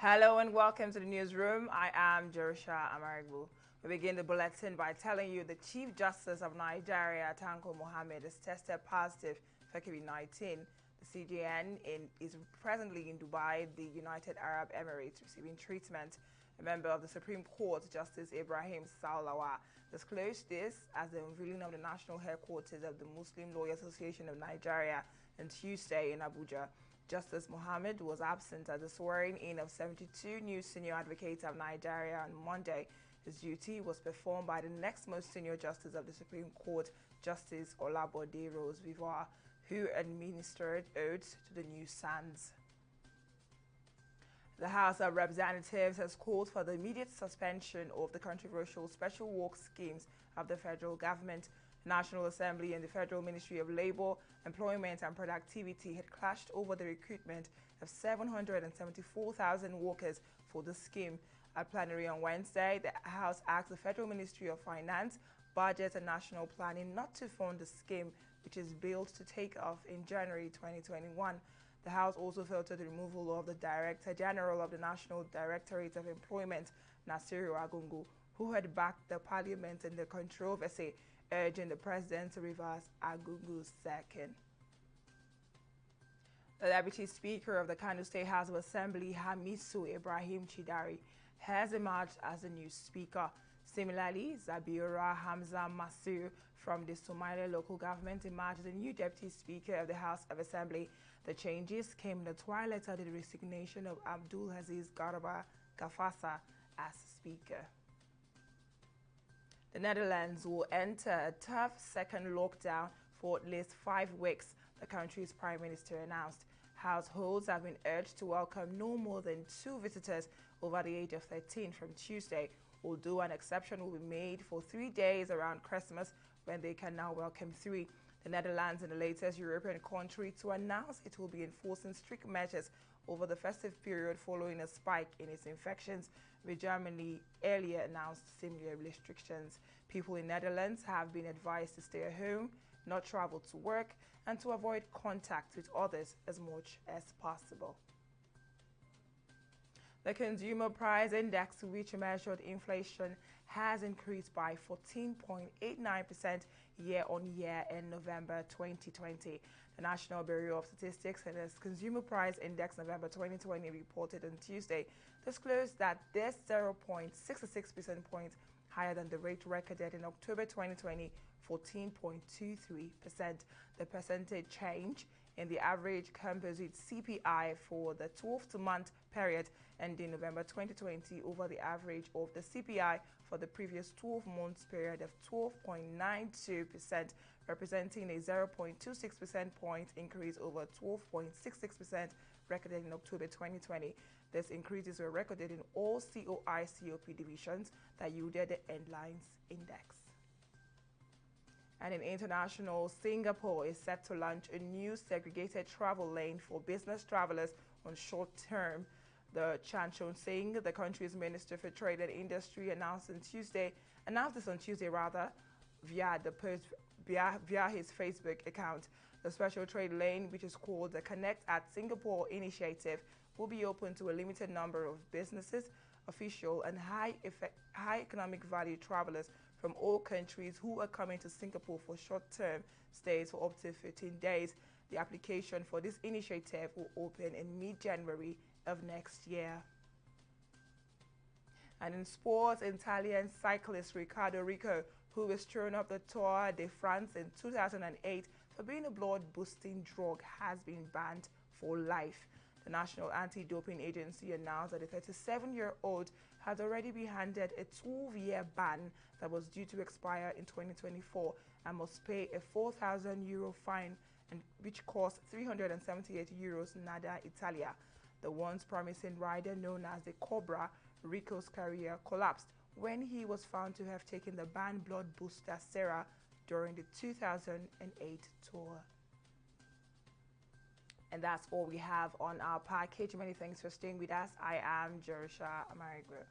Hello and welcome to the newsroom. I am Jerusha Amarigbu. We begin the bulletin by telling you the Chief Justice of Nigeria, Tanko Mohammed, is tested positive for COVID-19. The CJN is presently in Dubai, the United Arab Emirates, receiving treatment. A member of the Supreme Court, Justice Ibrahim Saulawa, disclosed this as the unveiling of the national headquarters of the Muslim Law Association of Nigeria on Tuesday in Abuja. Justice Mohammed was absent at the swearing-in of 72 new senior advocates of Nigeria on Monday. His duty was performed by the next most senior justice of the Supreme Court, Justice Olabode Rose Vivor, who administered oaths to the new SANs. The House of Representatives has called for the immediate suspension of the controversial special work schemes of the federal government. The National Assembly and the Federal Ministry of Labor, Employment and Productivity had clashed over the recruitment of 774,000 workers for the scheme. At plenary on Wednesday, the House asked the Federal Ministry of Finance, Budget and National Planning not to fund the scheme, which is billed to take off in January 2021. The House also filtered the removal of the Director General of the National Directorate of Employment, Nasiru Agungu, who had backed the Parliament in the controversy, urging the President to reverse Agungu's second. The Deputy Speaker of the Kano State House of Assembly, Hamisu Ibrahim Chidari, has emerged as the new Speaker. Similarly, Zabira Hamza Masir from the Somalia local government emerged as the new Deputy Speaker of the House of Assembly. The changes came in the twilight of the resignation of Abdul Aziz Garba Gafasa as Speaker. The Netherlands will enter a tough second lockdown for at least 5 weeks, the country's Prime Minister announced. Households have been urged to welcome no more than 2 visitors over the age of 13 from Tuesday, although an exception will be made for 3 days around Christmas when they can now welcome 3. The Netherlands is the latest European country to announce it will be enforcing strict measures over the festive period following a spike in its infections, with Germany earlier announced similar restrictions. People in Netherlands have been advised to stay at home, not travel to work, and to avoid contact with others as much as possible. The Consumer Price Index, which measured inflation, has increased by 14.89% year-on-year in November 2020. The National Bureau of Statistics and its Consumer Price Index November 2020 reported on Tuesday disclosed that this 0.66 percentage points higher than the rate recorded in October 2020, 14.23%. The percentage change in the average composite CPI for the 12-month period ending November 2020 over the average of the CPI for the previous 12 months period of 12.92%, representing a 0.26 percentage point increase over 12.66% recorded in October 2020. These increases were recorded in all COI-COP divisions that yielded the Headlines Index. And in international, Singapore is set to launch a new segregated travel lane for business travelers on short term. The Chan Chon Sing, the country's Minister for Trade and Industry, announced this on Tuesday via his Facebook account. The special trade lane, which is called the Connect at Singapore initiative, will be open to a limited number of businesses, official and high economic value travelers from all countries who are coming to Singapore for short-term stays for up to 15 days. The application for this initiative will open in mid-January of next year. And in sports, Italian cyclist Riccardo Rico, who was thrown off the Tour de France in 2008 for being a blood-boosting drug, has been banned for life. The National Anti-Doping Agency announced that the 37-year-old had already been handed a 12-year ban that was due to expire in 2024 and must pay a €4,000 fine, and which cost €378 Nada Italia. The once promising rider known as the Cobra, Rico's career collapsed when he was found to have taken the banned blood booster Sera during the 2008 tour. And that's all we have on our package. Many thanks for staying with us. I am Jerusha Amarigwe.